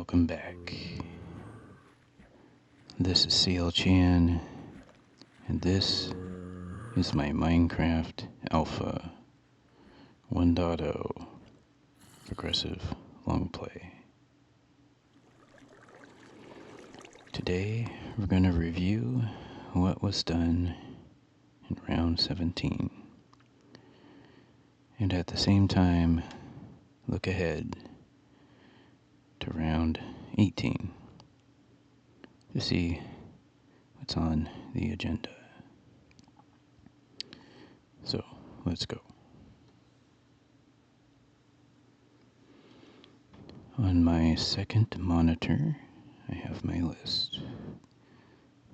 welcome back. This is Sealchan, and this is my Minecraft Alpha 1.0 progressive Longplay. Today we're going to review what was done in round 17, and at the same time look ahead to round 18 to see what's on the agenda. So let's go. On my second monitor I have my list,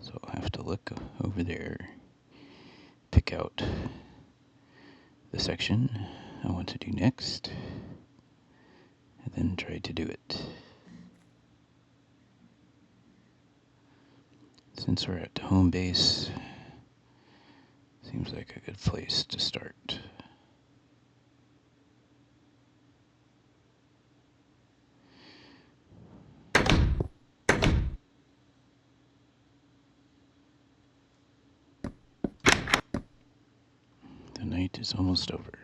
so I'll have to look over there, pick out the section I want to do next, and then try to do it. Since we're at home base, seems like a good place to start. The night is almost over.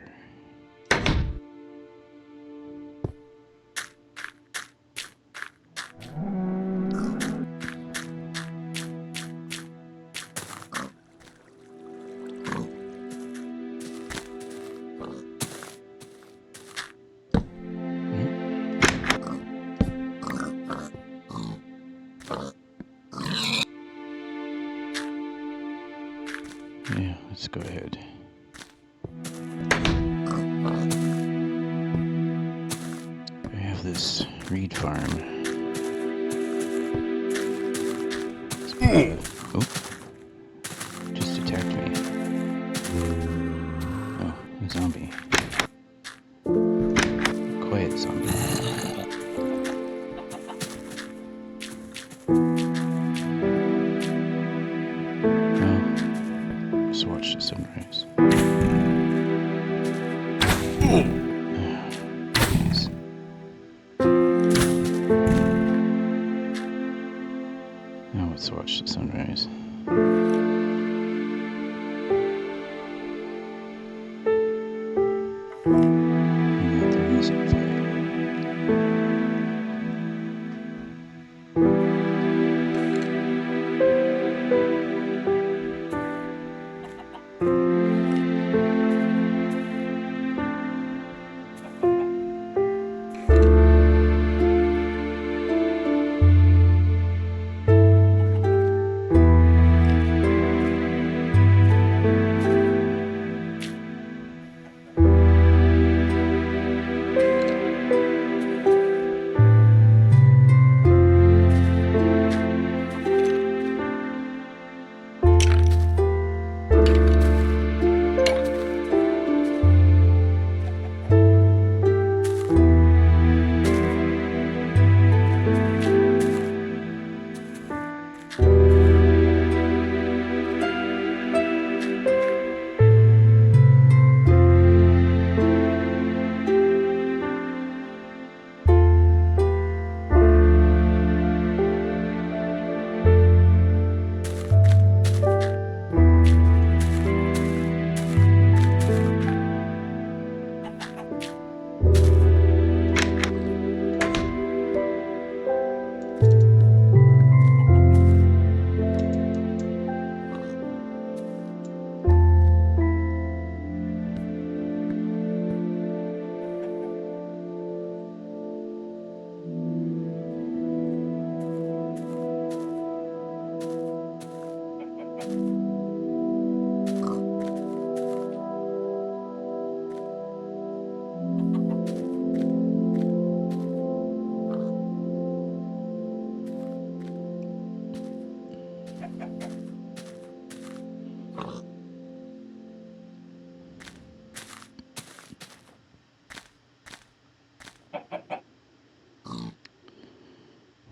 Yeah, let's go ahead. I have this reed farm. Oh, just attacked me. Oh, a zombie. Quiet zombie. Just watch the sunrise. Jeez. Now let's watch the sunrise. And let the music play.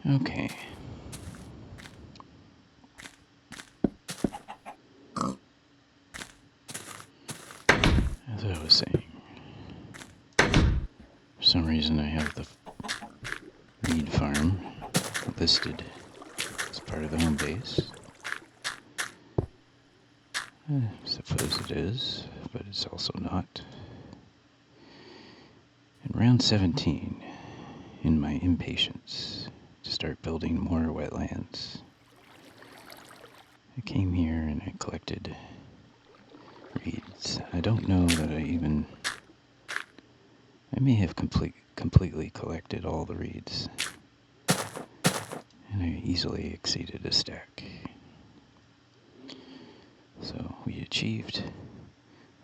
Okay. As I was saying, for some reason I have the reed farm listed as part of the home base. I suppose it is, but it's also not. And round 17, in my impatience to start building more wetlands, I came here and I collected reeds. I don't know that I may have completely collected all the reeds, and I easily exceeded a stack. So we achieved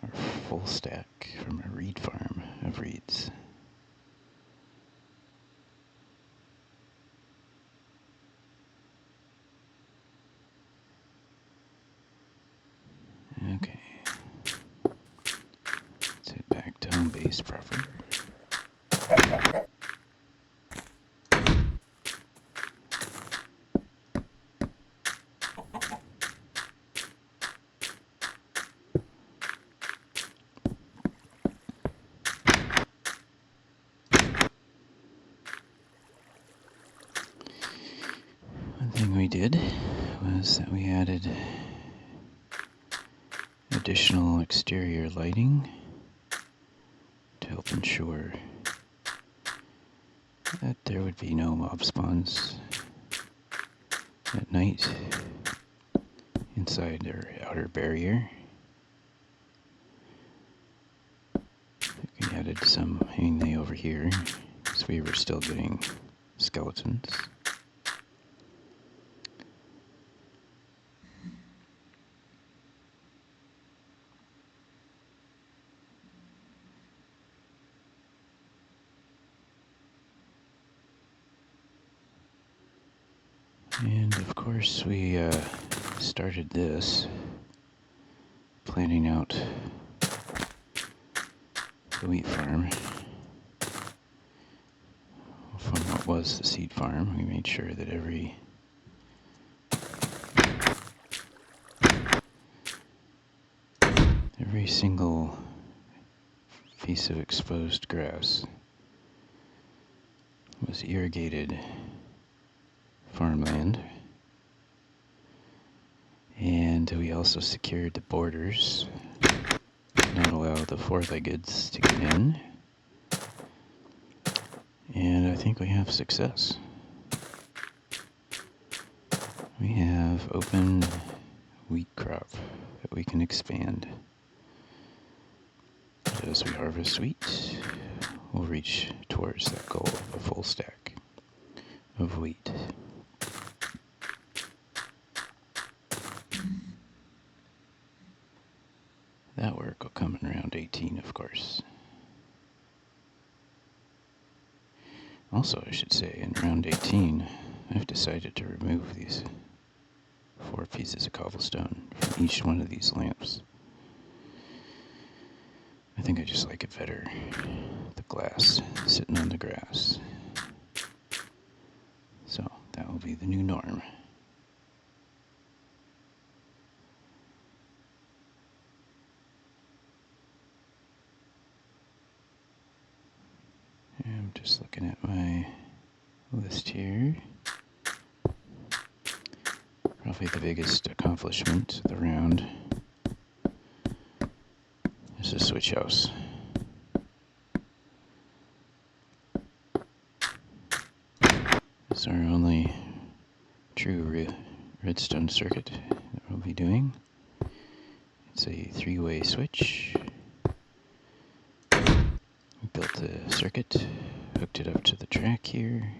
our full stack from a reed farm of reeds. Okay, let's head back to home base proper. One thing we did was that we added additional exterior lighting to help ensure that there would be no mob spawns at night inside their outer barrier. We added some mainly over here, because we were still getting skeletons. And of course we started this planning out the wheat farm from what was the seed farm. We made sure that every single piece of exposed grass was irrigated farmland, and we also secured the borders, not allow the four-leggeds to get in, and I think we have success. We have open wheat crop that we can expand. As we harvest wheat, we'll reach towards that goal of a full stack of wheat. That work will come in round 18, of course. Also, I should say, in round 18, I've decided to remove these 4 pieces of cobblestone from each one of these lamps. I think I just like it better, the glass sitting on the grass. So that will be the new norm. I'm just looking at my list here. Probably the biggest accomplishment of the round is the switch house. It's our only true redstone circuit that we'll be doing. It's a 3-way switch. We built the circuit, hooked it up to the track here.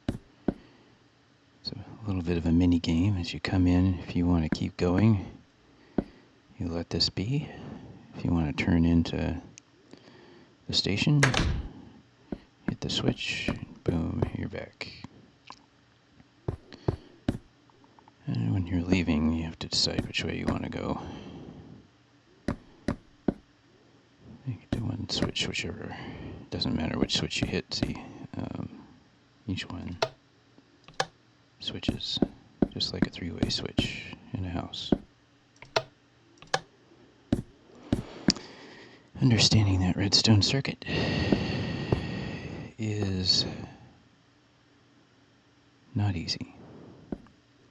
It's a little bit of a mini game as you come in. If you want to keep going, you let this be. If you want to turn into the station, hit the switch, boom, you're back. And when you're leaving, you have to decide which way you want to go. You can do one switch, whichever. Doesn't matter which switch you hit, see. Each one switches, just like a 3-way switch in a house. Understanding that redstone circuit is not easy.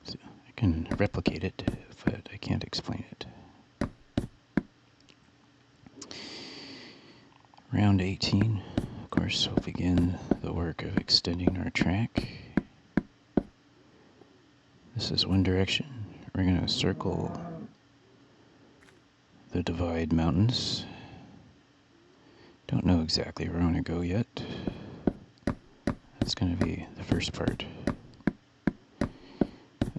So I can replicate it, but I can't explain it. Round 18, of course, we'll begin the work of extending our track. This is one direction. We're going to circle the Divide Mountains. Don't know exactly where I want to go yet. That's going to be the first part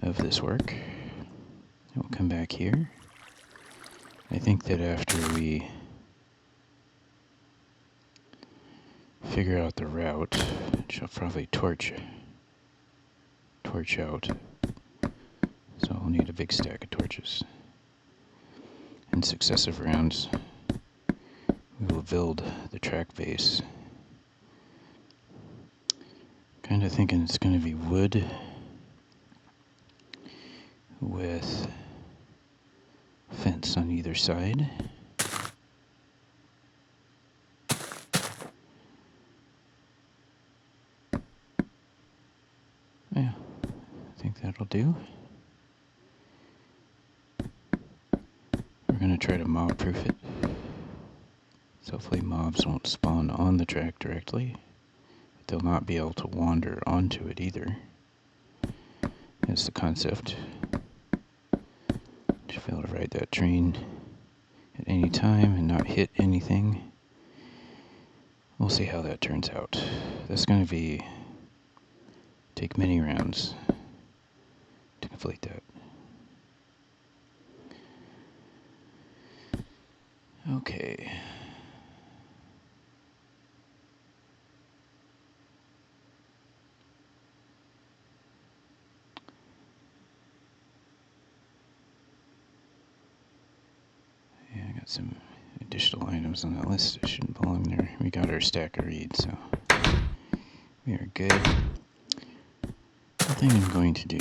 of this work. We'll come back here. I think that after we figure out the route, which I'll probably torch out. So I'll need a big stack of torches. In successive rounds, we will build the track base. Kind of thinking it's going to be wood with fence on either side. Yeah, I think that'll do. We're going to try to mob-proof it. So hopefully mobs won't spawn on the track directly. But they'll not be able to wander onto it either. That's the concept. Should be able to ride that train at any time and not hit anything. We'll see how that turns out. That's going to take many rounds to complete that. Okay. Yeah, I got some additional items on that list that shouldn't belong there. We got our stack of reeds, so we are good. The thing I'm going to do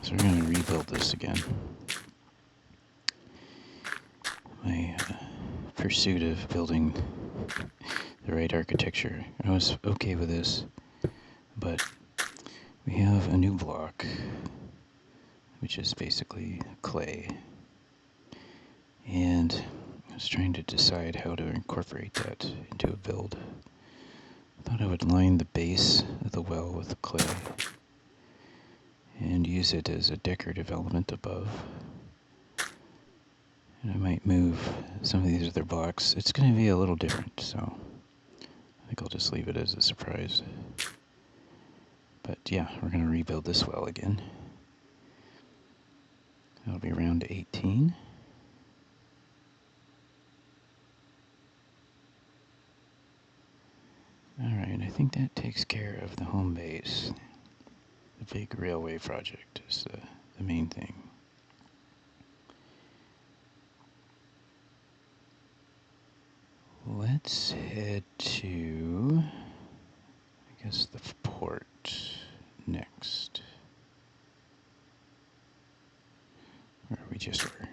is we're going to rebuild this again. My pursuit of building the right architecture. I was okay with this, but we have a new block, which is basically clay. And I was trying to decide how to incorporate that into a build. I thought I would line the base of the well with clay and use it as a decorative element above. And I might move some of these other blocks. It's going to be a little different, so I think I'll just leave it as a surprise. But yeah, we're going to rebuild this well again. That'll be round 18. Alright, I think that takes care of the home base. The big railway project is the main thing. Let's head to, I guess, the port next. Where we just were.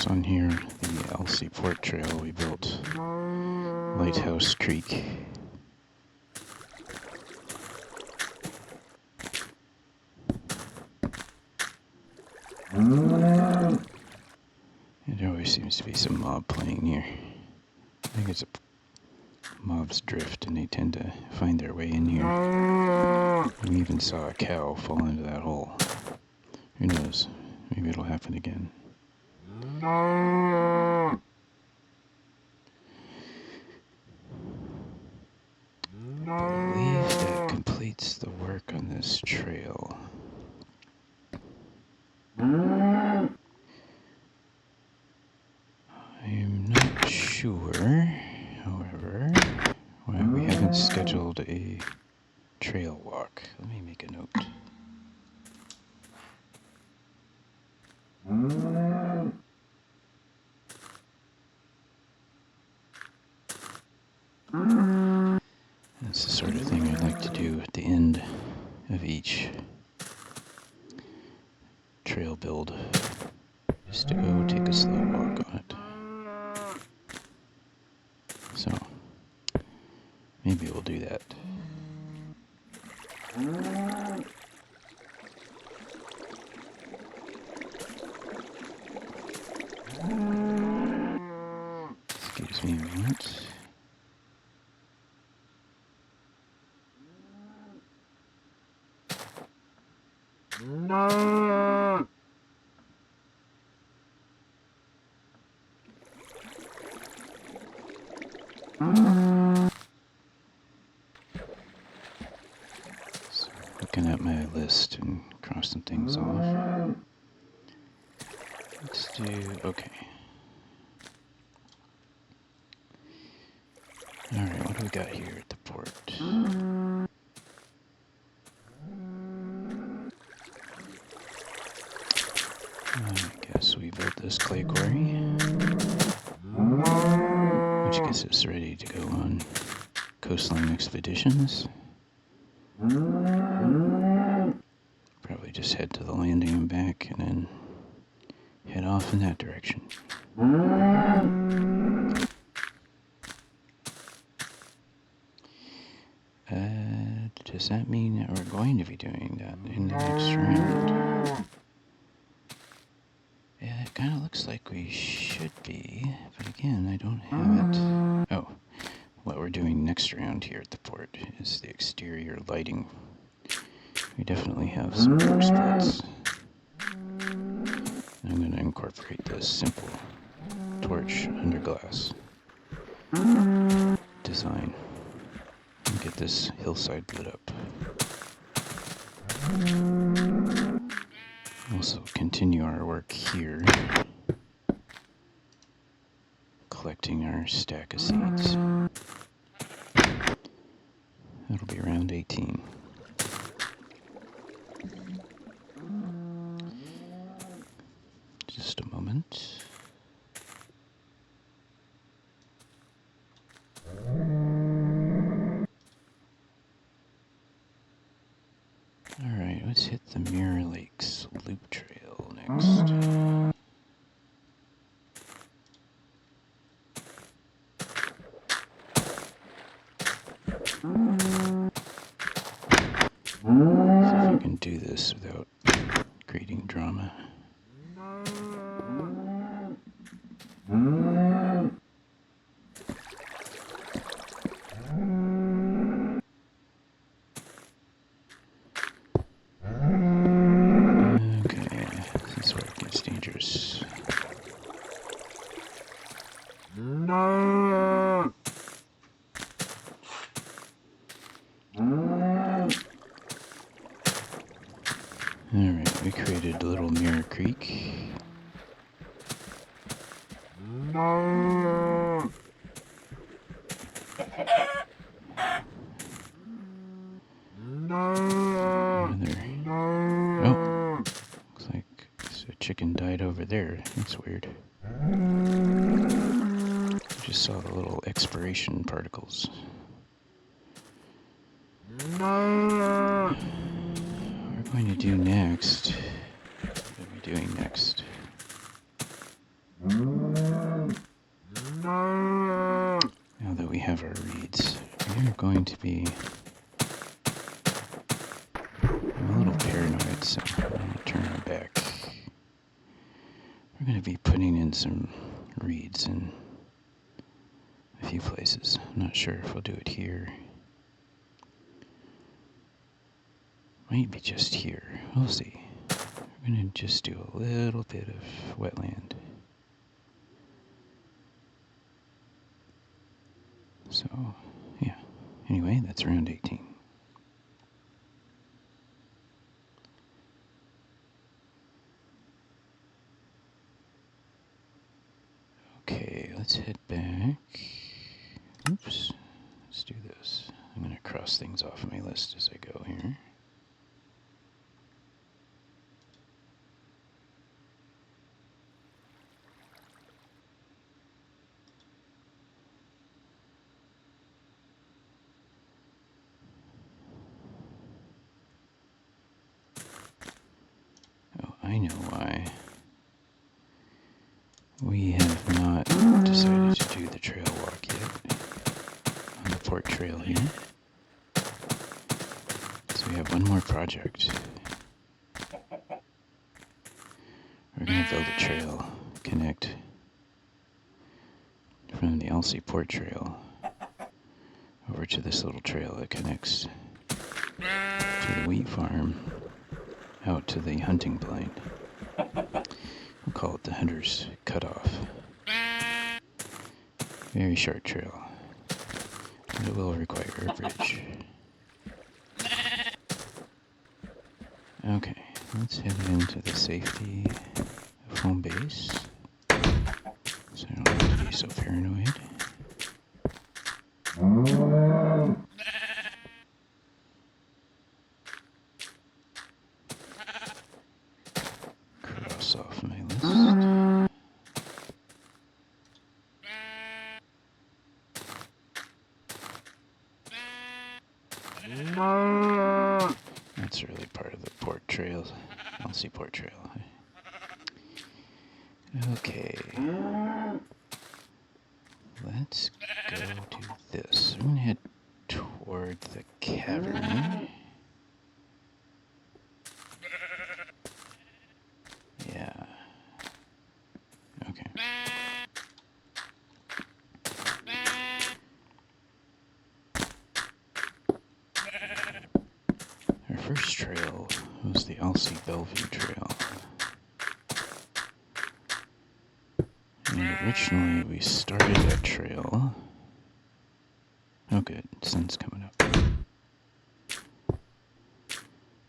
On here, the LC Port Trail, we built Lighthouse Creek. There always seems to be some mob playing here. I think it's a mob's drift and they tend to find their way in here. We even saw a cow fall into that hole. Who knows? Maybe it'll happen again. I believe that completes the work on this trail. I'm not sure, however, why we haven't scheduled a trail walk. Let me make a note. trail build. Just to go take a slow walk on it. So, maybe we'll do that. Excuse me a moment. So, looking at my list and crossing things off. Let's do, okay. Alright, what do we got here at the port? I guess we built this clay quarry, which gets us ready to go on coastline expeditions. Probably just head to the landing and back, and then head off in that direction. Does that mean that we're going to be doing that in the next round? Yeah, it kind of looks like we should be, but again, I don't have it. Oh, what we're doing next round here at the port is the exterior lighting. We definitely have some poor spots. I'm going to incorporate this simple torch under glass design and get this hillside lit up. Also continue our work here, collecting our stack of seeds. That'll be round 18. Just a moment. Alright, let's hit the Mirror Lakes Loop Trail next. See if I can do this without creating drama. Okay, this is where it gets dangerous. Alright, we created a little mirror creek. Oh, looks like a chicken died over there. That's weird. Just saw the little expiration particles. What we're going to do next. What are we doing next? Now that we have our reeds, we are going to be... I'm a little paranoid, so I'm going to turn our back. We're going to be putting in some reeds in a few places. I'm not sure if we'll do it here. Might be just here. We'll see. We're going to just do a little bit of wetland. So, yeah. Anyway, that's round 18. Okay, let's head back. Oops. Let's do this. I'm going to cross things off my list as I go here. I know why. We have not decided to do the trail walk yet on the port trail here. So we have one more project. We're going to build a trail, connect from the LC port trail over to this little trail that connects to the wheat farm out to the hunting plain. We'll call it the Hunter's Cutoff. Very short trail, but it will require a bridge. Okay, let's head into the safety of home base, so I don't have to be so paranoid. Cross off my list. That's really part of the port trail, LC port trail. Okay. Let's go do this. I'm gonna head toward the cavern. Yeah. Okay. Our first trail was the LC Bellevue Trail. And originally we started that trail. Oh good, sun's coming up.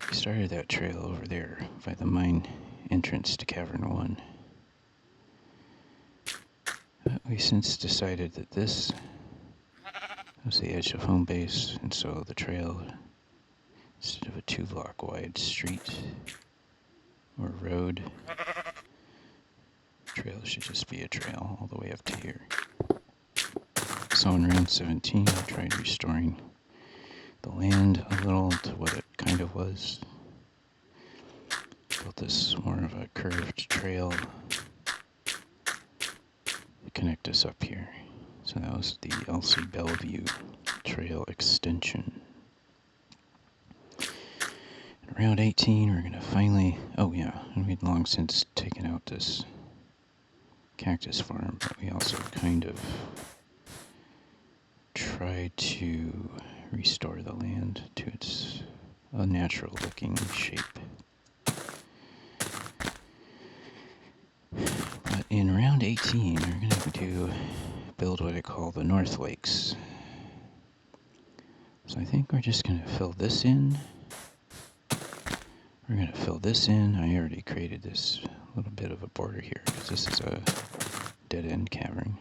We started that trail over there by the mine entrance to Cavern 1. But we since decided that this was the edge of home base, and so the trail, instead of a 2-block wide street or road, trail should just be a trail all the way up to here. So in round 17, I tried restoring the land a little to what it kind of was. Built this more of a curved trail to connect us up here. So that was the LC Bellevue Trail extension. In round 18, we're going to finally... Oh yeah, and we'd long since taken out this cactus farm, but we also kind of tried to restore the land to its natural looking shape. But in round 18, we're going to build what I call the North Lakes. So I think we're just going to fill this in. We're going to fill this in. I already created this little bit of a border here because this is a dead-end cavern.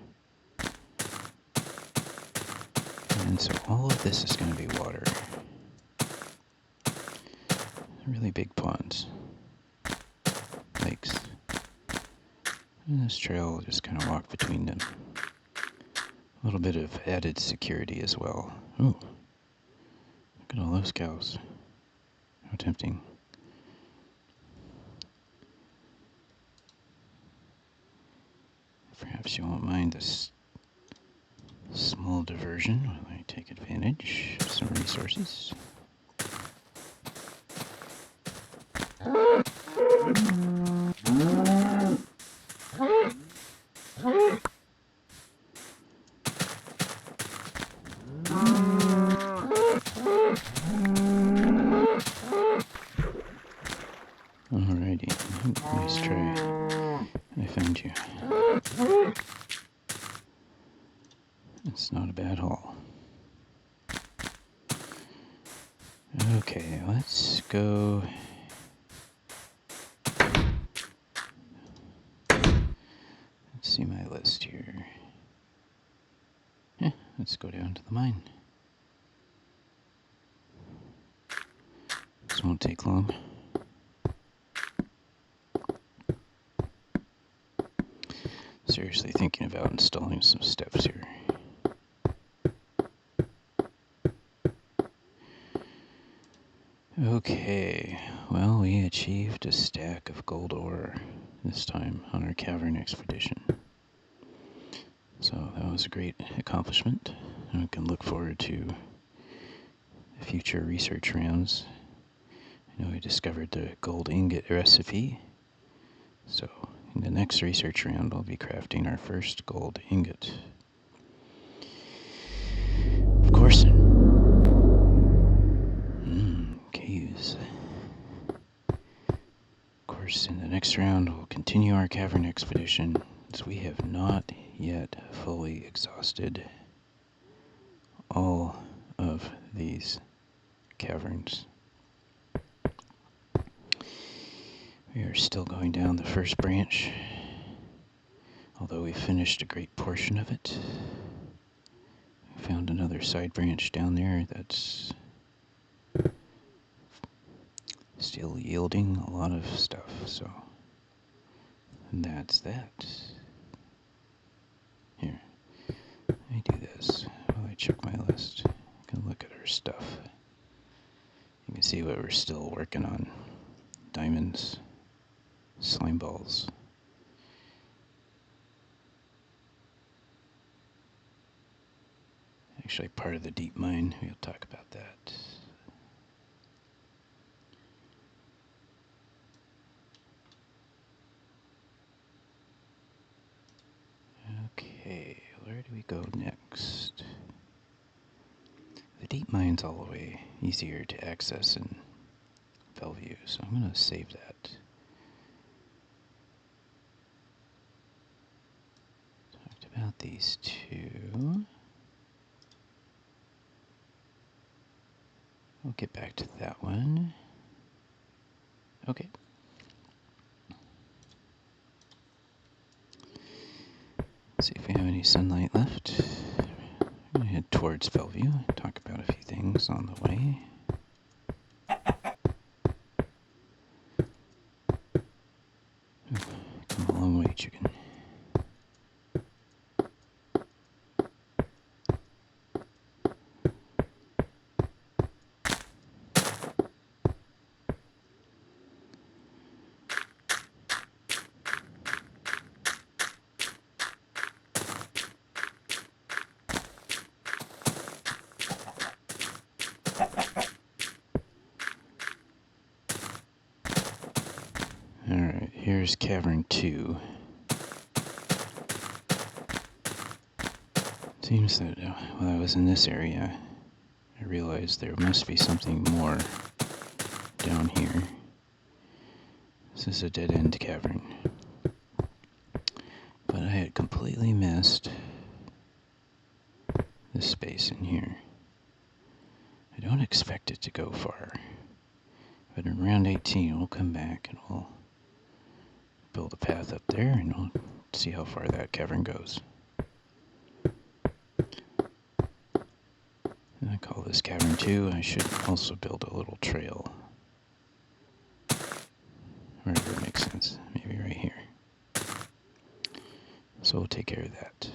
And so all of this is going to be water. Really big ponds. Lakes. And this trail will just kind of walk between them. A little bit of added security as well. Ooh. Look at all those cows. How tempting. Perhaps you won't mind this small diversion while I take advantage of some resources. Alrighty, nice try. I found you. It's not a bad haul. Okay, let's go. Let's see my list here. Let's go down to the mine. This won't take long. Seriously thinking about installing some steps here. Okay, well, we achieved a stack of gold ore this time on our cavern expedition. So that was a great accomplishment, and we can look forward to future research rounds. I know we discovered the gold ingot recipe, so in the next research round we'll be crafting our first gold ingot. Of course. Caves. Of course, in the next round we'll continue our cavern expedition, as we have not yet fully exhausted all of these caverns. We are still going down the first branch, although we finished a great portion of it. We found another side branch down there that's still yielding a lot of stuff, so that's that. Here, let me do this while I check my list. You can look at our stuff. You can see what we're still working on. Diamonds, slime balls. Actually part of the deep mine. We'll talk about that. Okay, where do we go next? The deep mine's all the way easier to access in Bellevue, so I'm going to save that. Talked about these two. We'll get back to that one. Okay. Let's see if we have any sunlight left. I'm going to head towards Bellevue, talk about a few things on the way. Come a long way, chicken. Alright, here's Cavern 2. Seems that while I was in this area, I realized there must be something more down here. This is a dead-end cavern. But I had completely missed this space in here. I don't expect it to go far. But in round 18, we'll come back and we'll build a path up there and we'll see how far that cavern goes. And I call this Cavern 2. I should also build a little trail. Wherever it makes sense. Maybe right here. So we'll take care of that.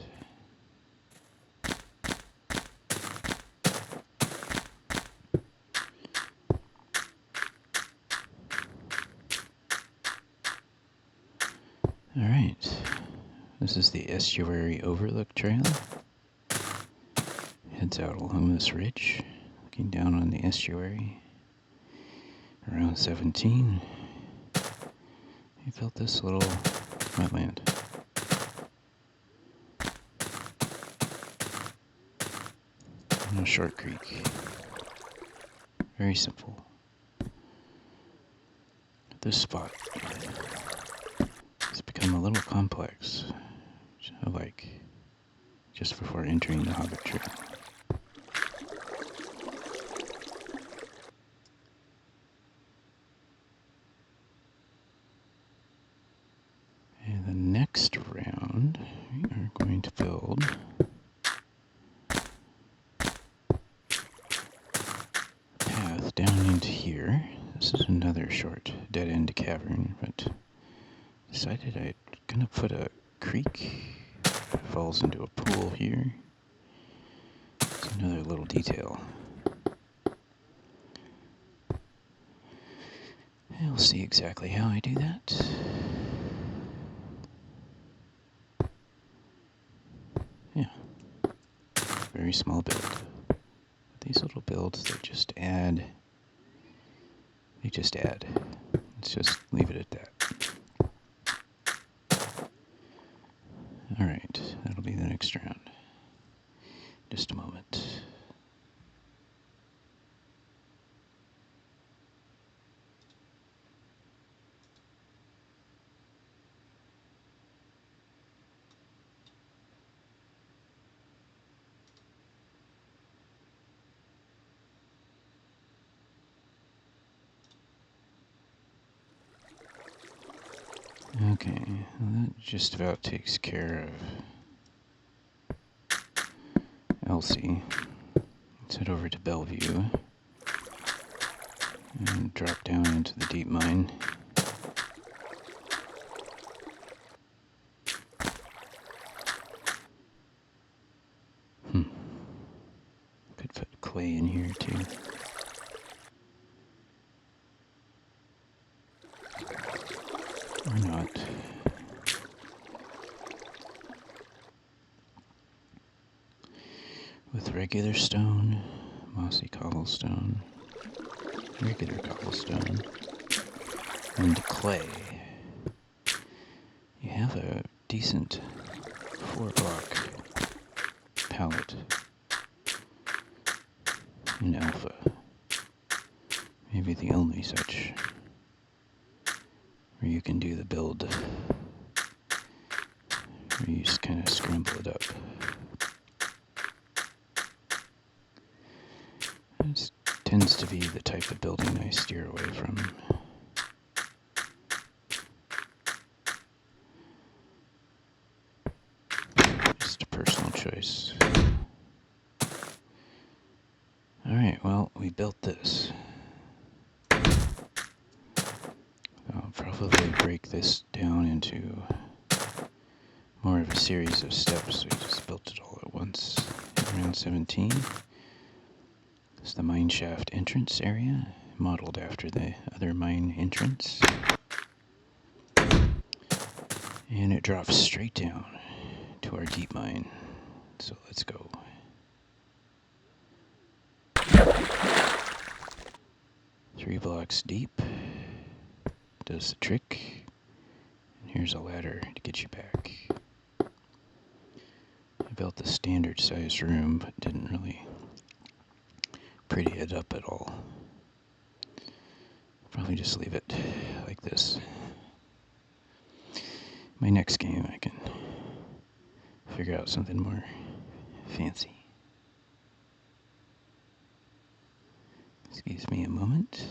Alright. This is the Estuary Overlook Trail. Heads out along this ridge, looking down on the estuary. Around 17, we built this little wetland. On a short creek. Very simple. This spot has become a little complex, which I like, just before entering the Hobbit Trail. And the next round, we are going to build a path down into here. This is another short dead-end cavern, but decided I'm gonna put a creek that falls into a pool here. It's another little detail. We'll see exactly how I do that. Yeah, very small build. But these little builds, they just add. Let's just leave it at that. Alright, that'll be the next round. Just a moment. Okay, well, that just about takes care of Elsie. Let's head over to Bellevue and drop down into the deep mine. Could put clay in here too. Or not. With regular stone, mossy cobblestone, regular cobblestone, and clay, you have a decent 4-block palette in alpha. Maybe the only such where you can do the build where you just kind of scramble it up. This tends to be the type of building I steer away from. Just a personal choice. Alright, well, we built this. I'll probably break this down into more of a series of steps. We just built it all at once. R17 is the mine shaft entrance area, modeled after the other mine entrance. And it drops straight down to our deep mine. So let's go. Three blocks deep. Does the trick. And here's a ladder to get you back. I built the standard sized room, but didn't really pretty it up at all. Probably just leave it like this. My next game I can figure out something more fancy. Excuse me a moment.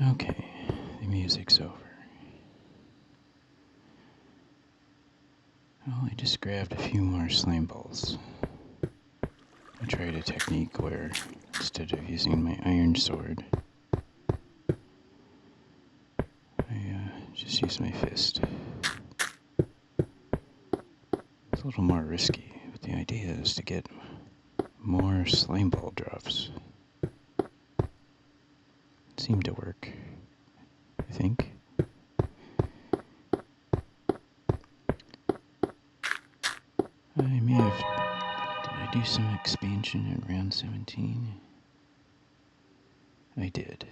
Okay, the music's over. Well, I just grabbed a few more slime balls. I tried a technique where, instead of using my iron sword, I just use my fist. It's a little more risky, but the idea is to get more slime ball drops. It seemed to work, I think. I may have... Did I do some expansion at round 17? I did.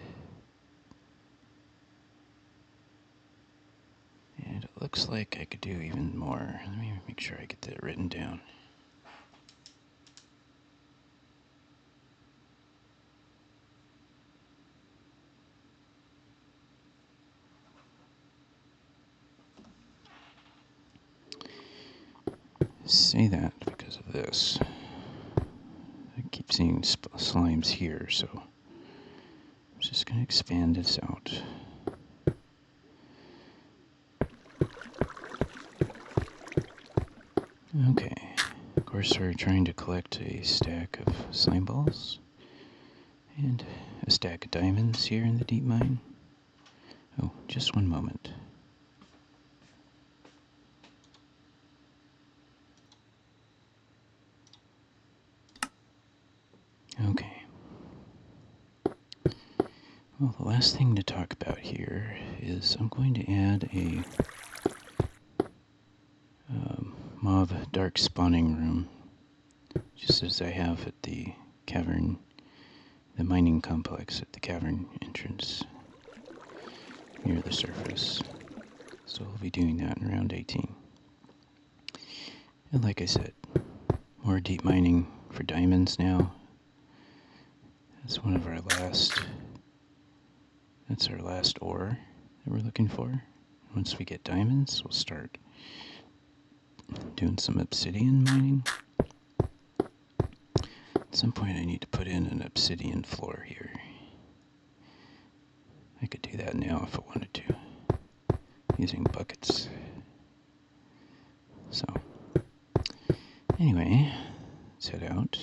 And it looks like I could do even more. Let me make sure I get that written down. Say that because of this. I keep seeing slimes here, so I'm just going to expand this out. Okay, of course we're trying to collect a stack of slime balls and a stack of diamonds here in the deep mine. Oh, just one moment. Okay. Well, the last thing to talk about here is I'm going to add a mob dark spawning room, just as I have at the cavern, the mining complex at the cavern entrance near the surface. So we'll be doing that in round 18. And like I said, more deep mining for diamonds now. That's one of our last, that's our last ore that we're looking for. Once we get diamonds, we'll start doing some obsidian mining. At some point I need to put in an obsidian floor here. I could do that now if I wanted to, using buckets. So, anyway, let's head out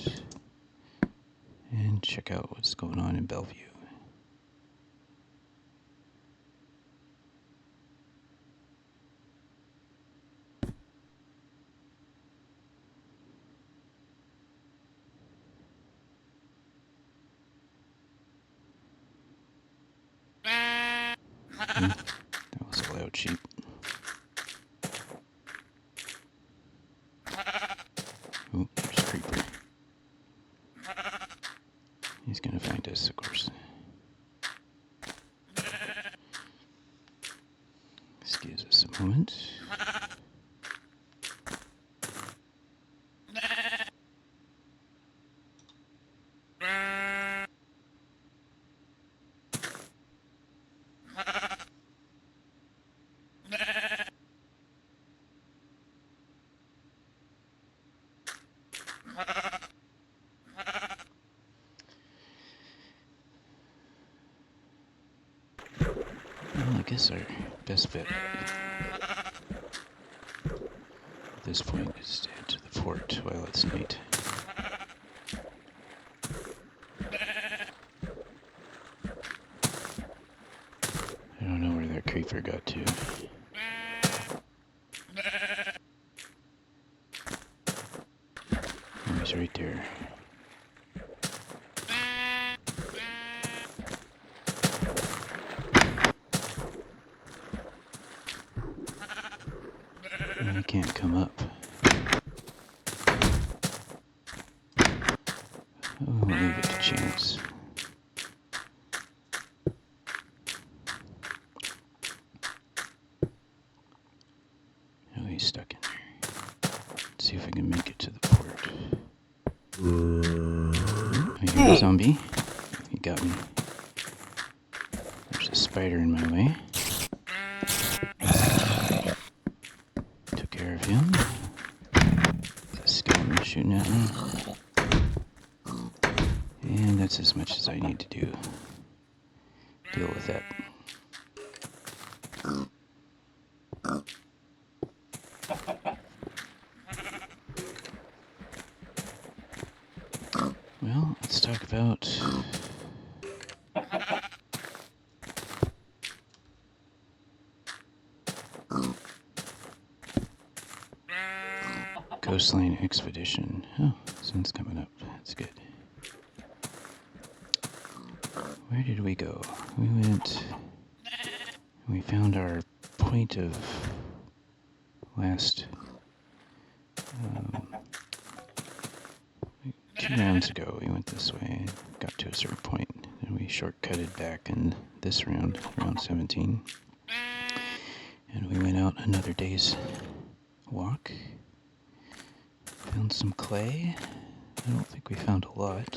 and check out what's going on in Bellevue. That was a loud sheep. Oh, there's a creeper. He's gonna find us, of course. Excuse us a moment. Well, I guess our best bet at this point is to head to the fort while it's night. I don't know where that creeper got to. Oh, he's right there. I can't come up. Oh, we'll leave it to chance. Oh, he's stuck in there. Let's see if I can make it to the port. I hear a zombie. He got me. There's a spider in my way. Took care of him. There's a skeleton shooting at me. And that's as much as I need to do deal with that. Well, let's talk about Coastline Expedition. Oh, sun's coming up. That's good. Where did we go? We found our point of last 2 rounds ago. We went this way and got to a certain point, and we shortcutted back in this round, round 17. And we went out another day's walk. Found some clay. I don't think we found a lot.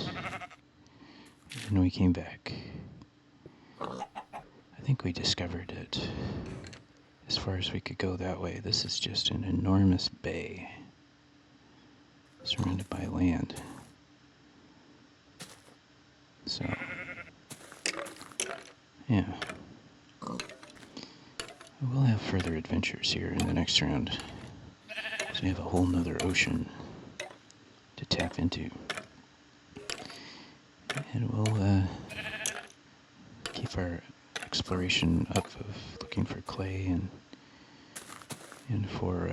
And we came back. I think we discovered it. As far as we could go that way, this is just an enormous bay surrounded by land. So, yeah. We'll have further adventures here in the next round. So we have a whole nother ocean to tap into. And we'll keep our exploration up of looking for clay and for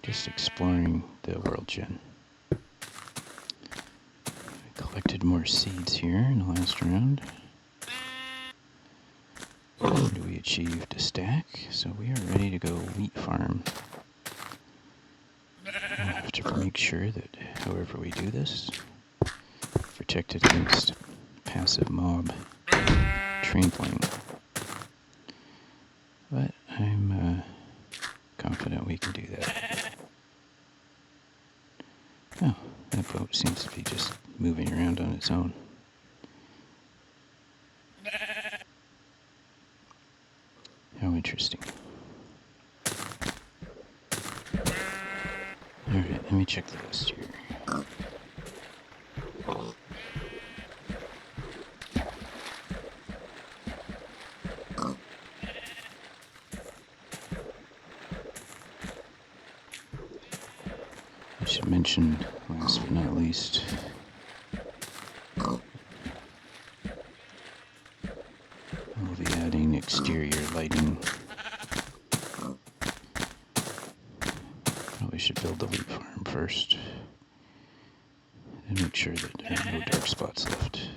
just exploring the world gen. I collected more seeds here in the last round. And we achieved a stack, so we are ready to go wheat farm. We'll have to make sure that however we do this, protected against passive mob trampling. But I'm confident we can do that. Oh, that boat seems to be just moving around on its own. How interesting. Alright, let me check the list here. I should mention, last but not least, I'll be adding exterior lighting. Probably should build the wheat farm first, and make sure that there are no dark spots left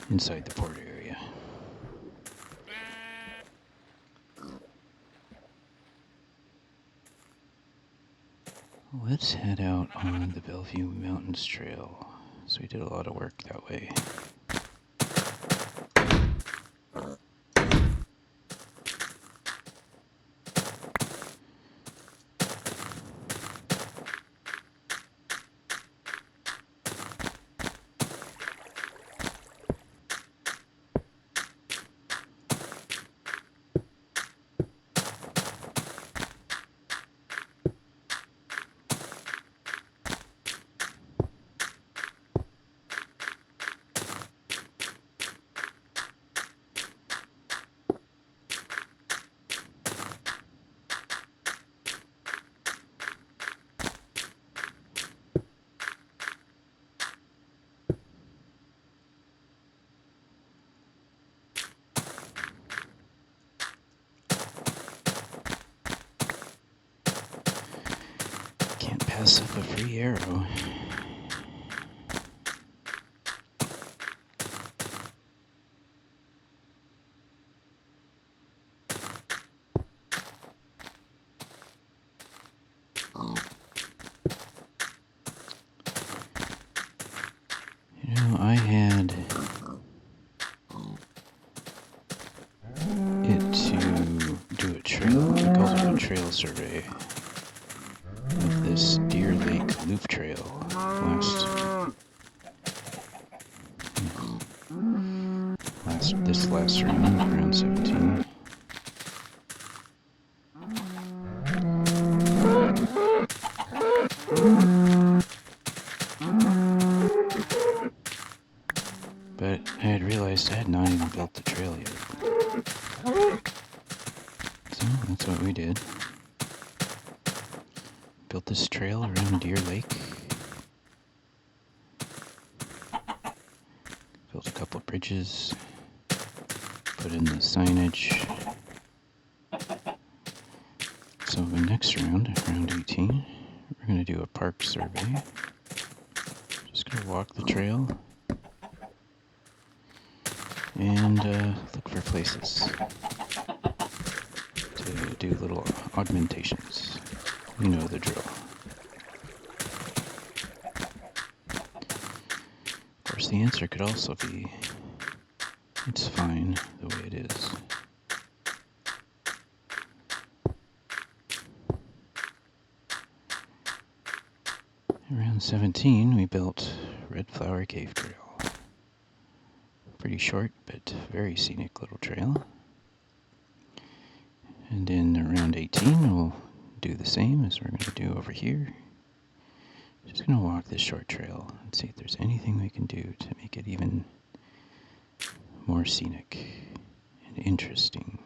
inside the port area. Let's head out on the Bellevue Mountains Trail. So we did a lot of work that way. Pass up a free arrow. You know, I had it to do a trail, we called it a trail survey of this Deer Lake Loop Trail this last round, round 17. But I had realized had not even built the trail yet. So that's what we did. Built this trail around Deer Lake. Built a couple bridges. Put in the signage. So the next round, round 18, we're going to do a park survey. Just going to walk the trail and look for places to do little augmentations. You know the drill. Of course, the answer could also be, it's fine the way it is. Around 17, we built Red Flower Cave Trail. Pretty short, but very scenic little trail. And in around 18, we'll do the same as we're going to do over here. Just going to walk this short trail and see if there's anything we can do to make it even more scenic and interesting.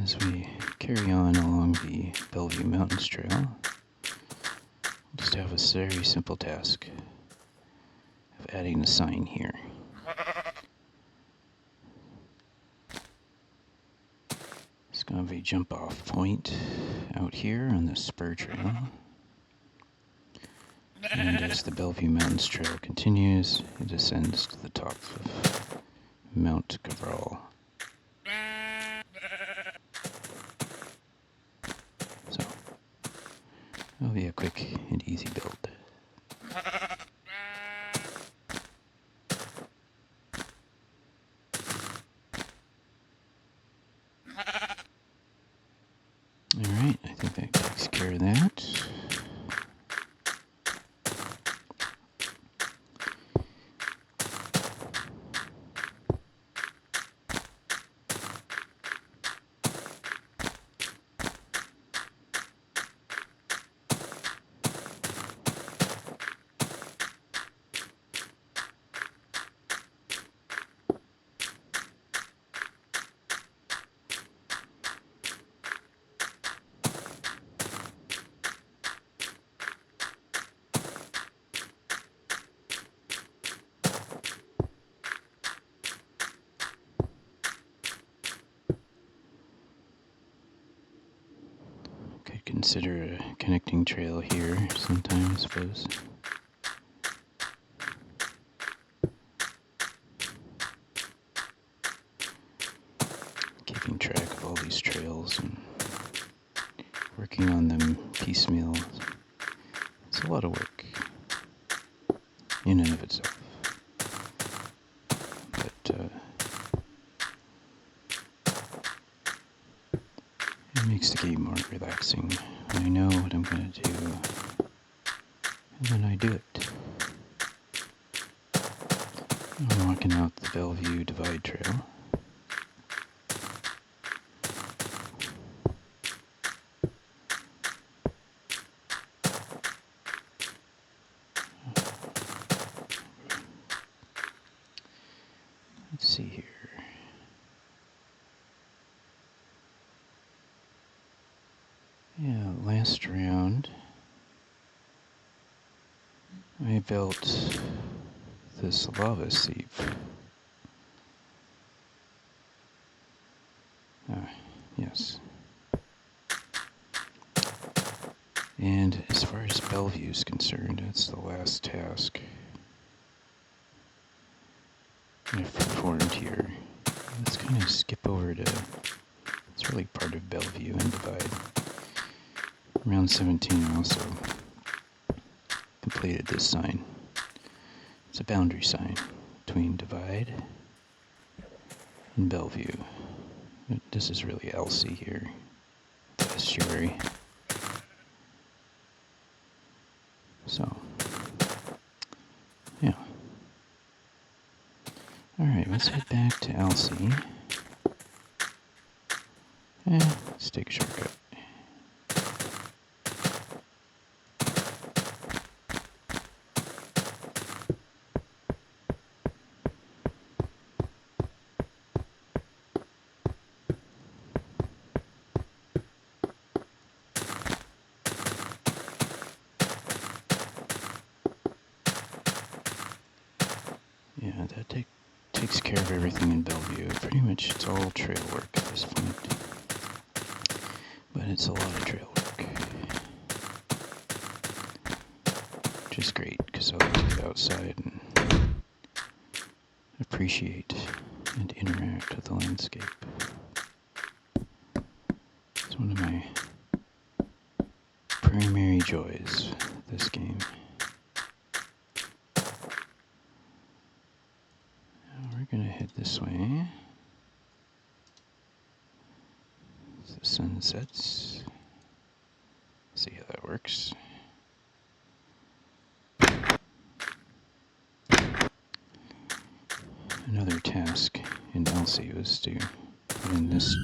As we carry on along the Bellevue Mountains Trail, we'll just have a very simple task of adding a sign here. It's going to be a jump off point out here on the spur trail. And as the Bellevue Mountains Trail continues, it ascends to the top of Mount Cabral. So, it'll be a quick and easy build. Alright, I think that takes care of that. Could consider a connecting trail here sometime, I suppose. Keeping track of all these trails and working on them piecemeal. It's a lot of work in and of itself. But it makes the game more relaxing when I know what I'm going to do, and then I do it. I'm walking out the Bellevue Divide Trail. Let's see here. Yeah, last round I built this lava sieve. Yes. And as far as Bellevue is concerned, that's the last task I've performed here. Let's kind of skip over to, it's really part of Bellevue and Divide. Round 17 I also completed this sign. It's a boundary sign between Divide and Bellevue. This is really Elsie here, the estuary. So, yeah. Alright, let's head back to Elsie. Let's take a shortcut. Yeah, that takes care of everything in Bellevue. Pretty much it's all trail work at this point. But it's a lot of trail work. Which is great, because I like to get outside and appreciate and interact with the landscape. It's one of my primary joys of this game. Now we're going to head this way. As the sun sets. See how that works. Another task in Elsie was to put in this.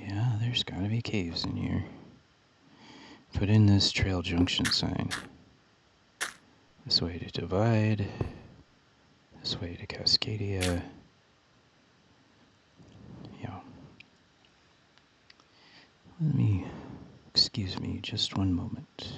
Yeah, there's gotta be caves in here. Put in this trail junction sign. This way to Divide. This way to Cascadia. Yeah. Excuse me, just one moment.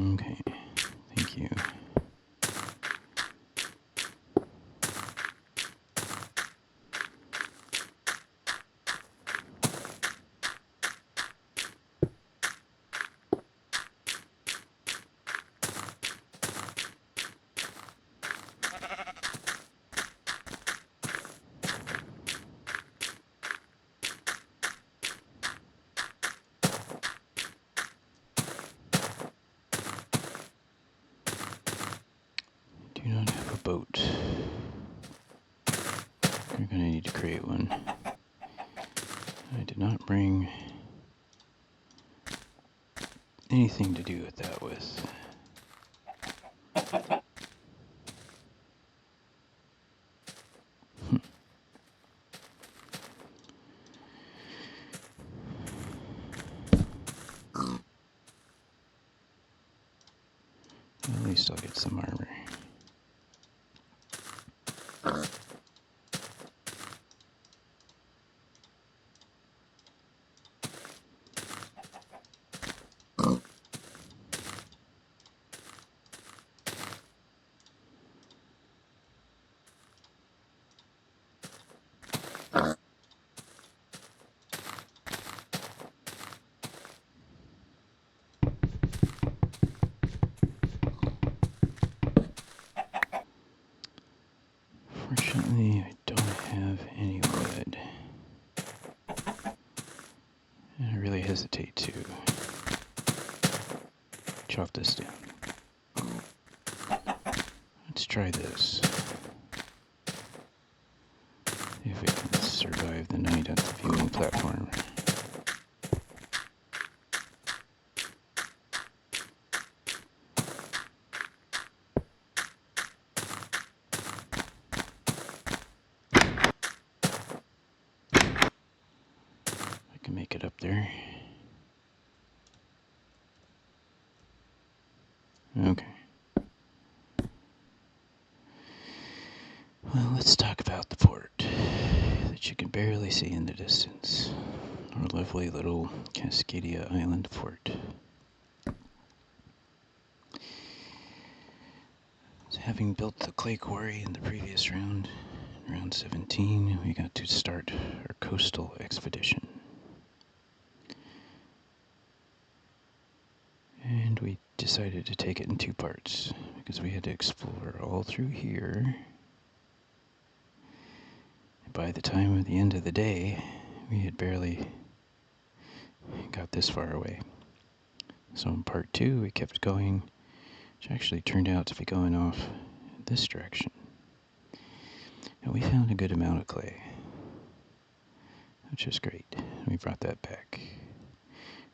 Okay, thank you. Do not have a boat. You're gonna need to create one. I did not bring anything to do with that with. At least I'll get some armor. Fortunately, I don't have any wood. And I really hesitate to chop this down. Let's try this. See if we can survive the night at the viewing platform. I can make it up there. Okay. Well, let's talk about the port that you can barely see in the distance. Our lovely little Cascadia Island port. So having built the clay quarry in the previous round, round 17, we got to start our coastal expedition. And we decided to take it in two parts, because we had to explore all through here. By the time of the end of the day, we had barely got this far away. So in part 2, we kept going, which actually turned out to be going off this direction. And we found a good amount of clay. which is great. We brought that back.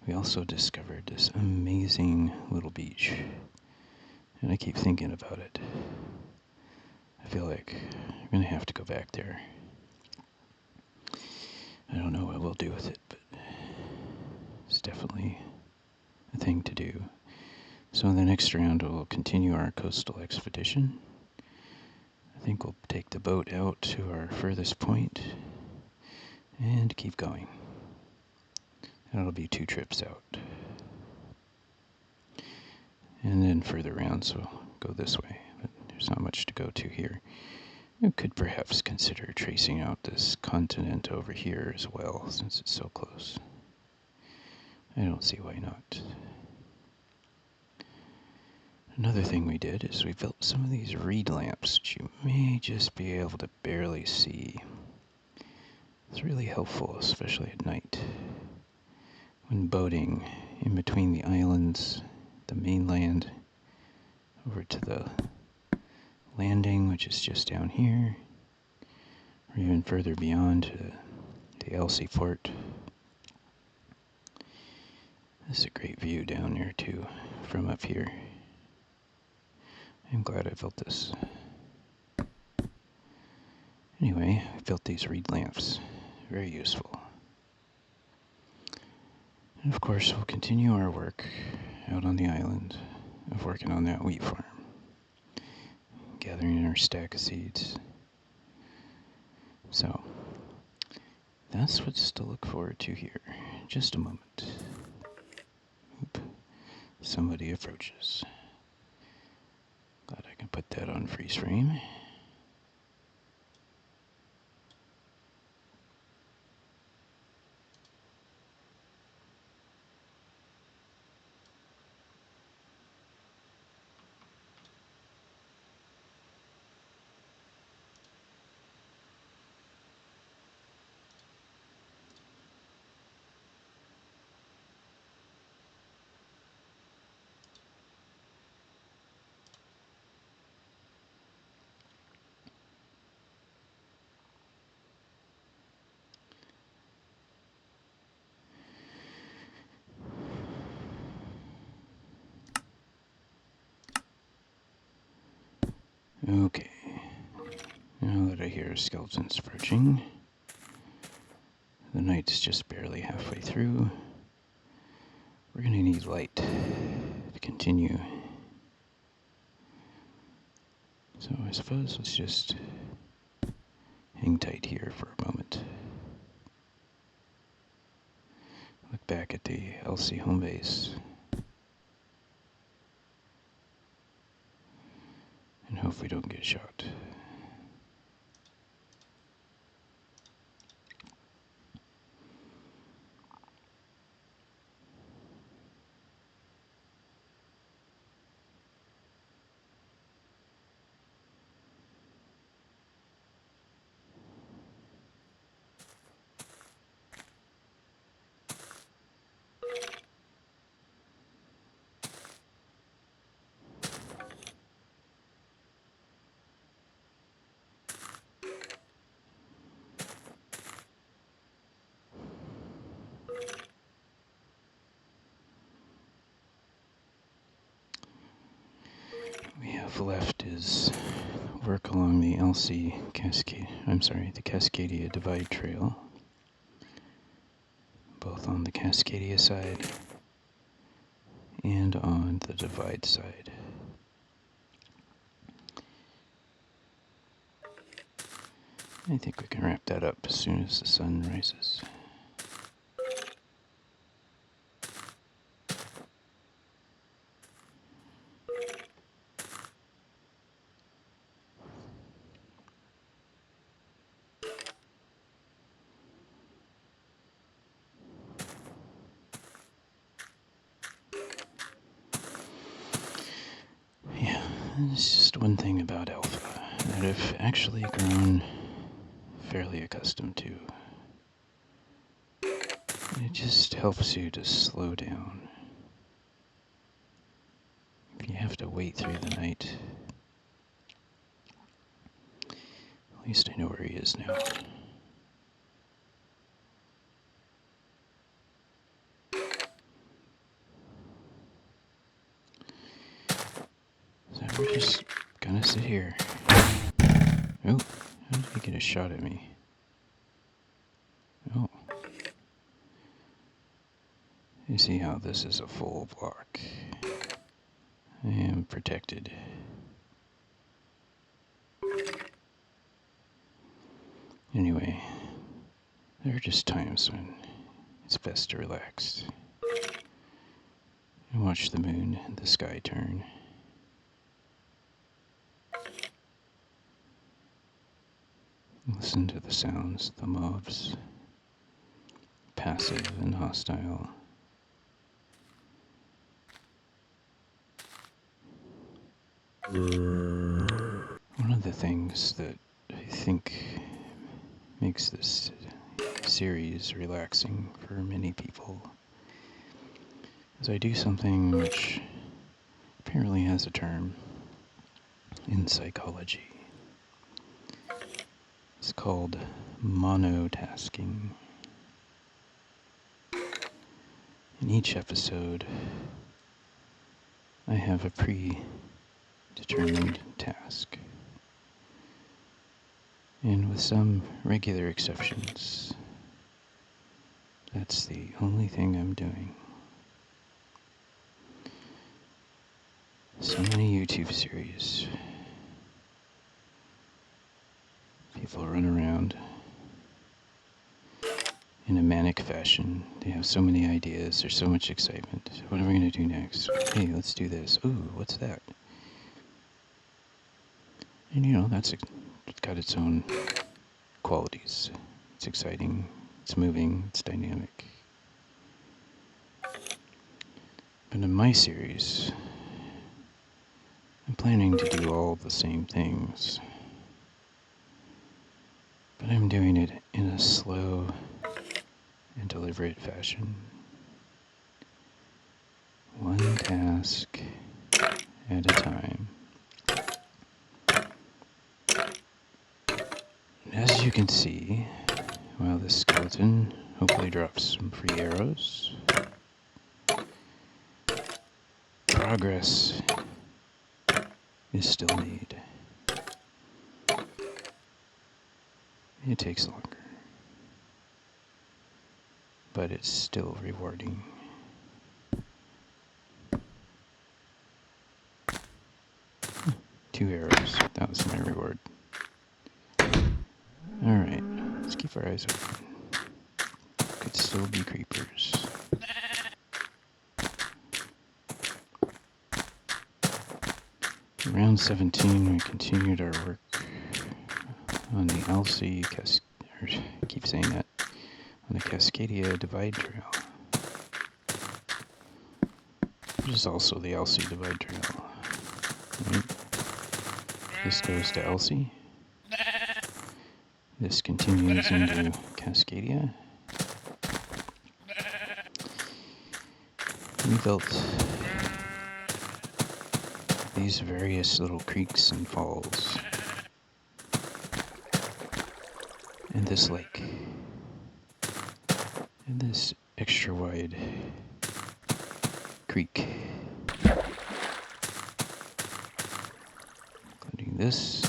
We also discovered this amazing little beach, and I keep thinking about it. I feel like I'm going to have to go back there. I don't know what we'll do with it, but it's definitely a thing to do. So in the next round, we'll continue our coastal expedition. I think we'll take the boat out to our furthest point and keep going. That'll be 2 trips out. And then further rounds will go this way, but there's not much to go to here. We could perhaps consider tracing out this continent over here as well, since it's so close. I don't see why not. Another thing we did is we built some of these reed lamps that you may just be able to barely see. It's really helpful, especially at night, when boating in between the islands, the mainland, over to the landing, which is just down here, or even further beyond to the Elsie Fort. This is a great view down there too, from up here. I'm glad I built this. Anyway, I built these reed lamps. Very useful. And of course, we'll continue our work out on the island of working on that wheat farm. Gathering in our stack of seeds. So, that's what's to look forward to here. Just a moment. Oop. Somebody approaches. Glad I can put that on freeze frame. Okay, now that I hear skeletons approaching, the night's just barely halfway through. We're going to need light to continue. So I suppose let's just hang tight here for a moment. Look back at the Elsie home base. And hope we don't get shot. We have left is work along the the Cascadia Divide Trail, both on the Cascadia side and on the Divide side. I think we can wrap that up as soon as the sun rises. Yeah, there's just one thing about Alpha that I've actually grown fairly accustomed to. It just helps you to slow down. If you have to wait through the night, at least I know where he is now. just gonna sit here. Oh, how did he get a shot at me? Oh. You see how this is a full block. I am protected. Anyway, there are just times when it's best to relax and watch the moon and the sky turn. Listen to the sounds, the mobs, passive and hostile. One of the things that I think makes this series relaxing for many people is I do something which apparently has a term in psychology. It's called monotasking. In each episode, I have a predetermined task. And with some regular exceptions, that's the only thing I'm doing. So many YouTube series. People run around in a manic fashion. They have so many ideas. There's so much excitement. What are we going to do next? Hey, let's do this. Ooh, what's that? And it's got its own qualities. It's exciting. It's moving. It's dynamic. But in my series, I'm planning to do all the same things. But I'm doing it in a slow and deliberate fashion. One task at a time. As you can see, while this skeleton hopefully drops some free arrows, progress is still made. It takes longer, but it's still rewarding. Two arrows. That was my reward. Alright, let's keep our eyes open. Could still be creepers. Round 17, we continued our work on the LC I keep saying that, on the Cascadia Divide Trail. Which is also the LC Divide Trail. Right? This goes to LC. This continues into Cascadia. We built these various little creeks and falls in this lake, and this extra wide creek, including this.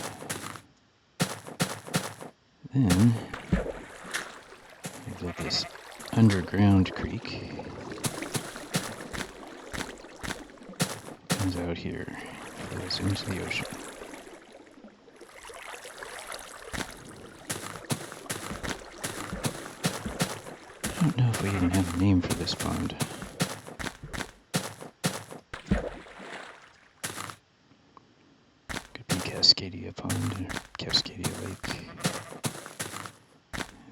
Then I built this underground creek. Comes out here, flows into the ocean. I don't know if we even have a name for this pond. Could be Cascadia Pond or Cascadia Lake.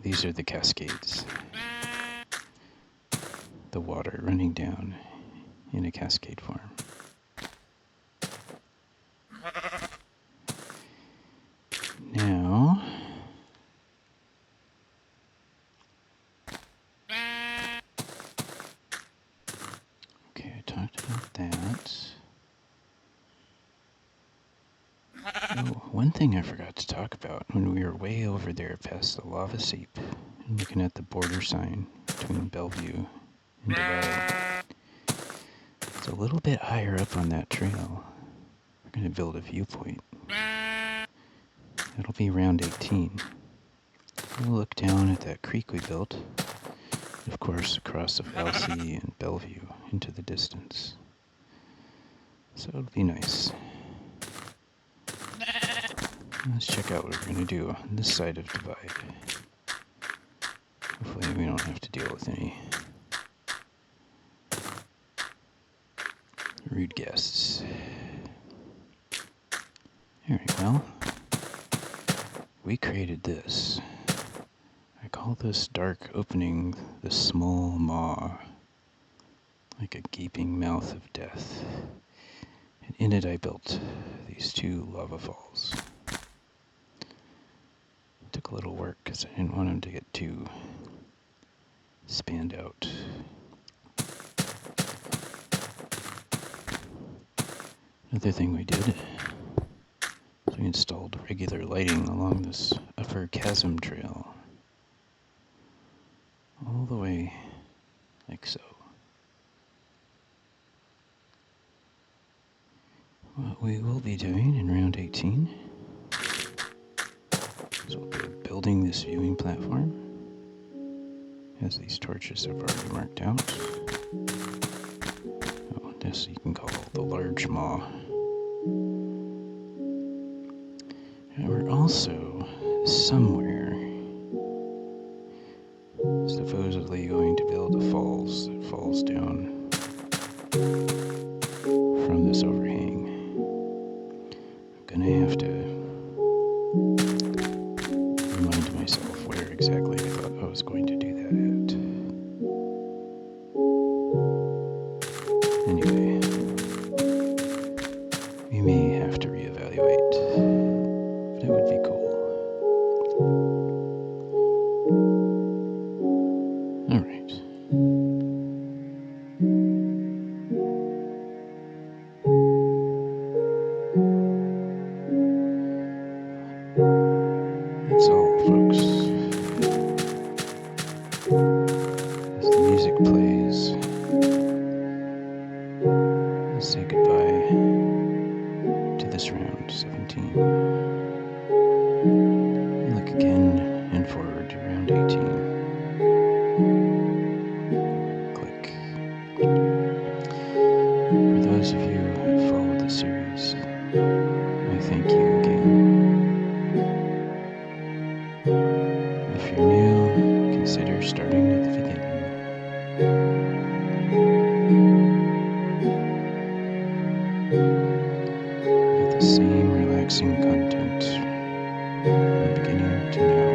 These are the cascades. The water running down in a cascade form. Now, okay, I talked about that. Oh, one thing I forgot to talk about when we were way over there past the lava seep and looking at the border sign between Bellevue and Divide. It's a little bit higher up on that trail. going to build a viewpoint. It'll be round 18. We'll look down at that creek we built. Of course, across the Alsea and Bellevue into the distance. So it'll be nice. Let's check out what we're going to do on this side of Divide. Hopefully we don't have to deal with any rude guests. Alright, well, we created this. I call this dark opening the small maw, like a gaping mouth of death. And in it I built these two lava falls. It took a little work because I didn't want them to get too spanned out. Another thing we did is we installed regular lighting along this upper chasm trail. All the way like so. What we will be doing in round 18 is we'll be building this viewing platform, as these torches have already marked out. Oh, this you can call the large maw. And we're also somewhere supposedly going to build a falls that falls down from this overhang. I'm gonna have to remind myself where exactly I thought I was going to do that at. Anyway, we may have to reevaluate, but it would be cool. Alright. That's all, folks. As the music plays, I'll say goodbye to this round 17. And look again and forward to round 18. Click. For those of you who have followed the series, I thank you again. If you're new, consider starting at the beginning. With the same relaxing content from beginning to now.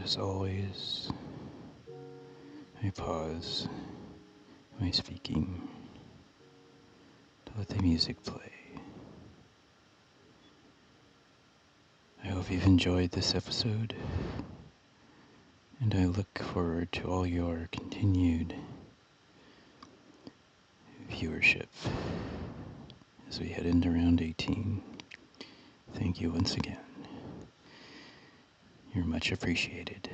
as always, I pause my speaking to let the music play. I hope you've enjoyed this episode, and I look forward to all your continued viewership as we head into round 18. Thank you once again. You're much appreciated.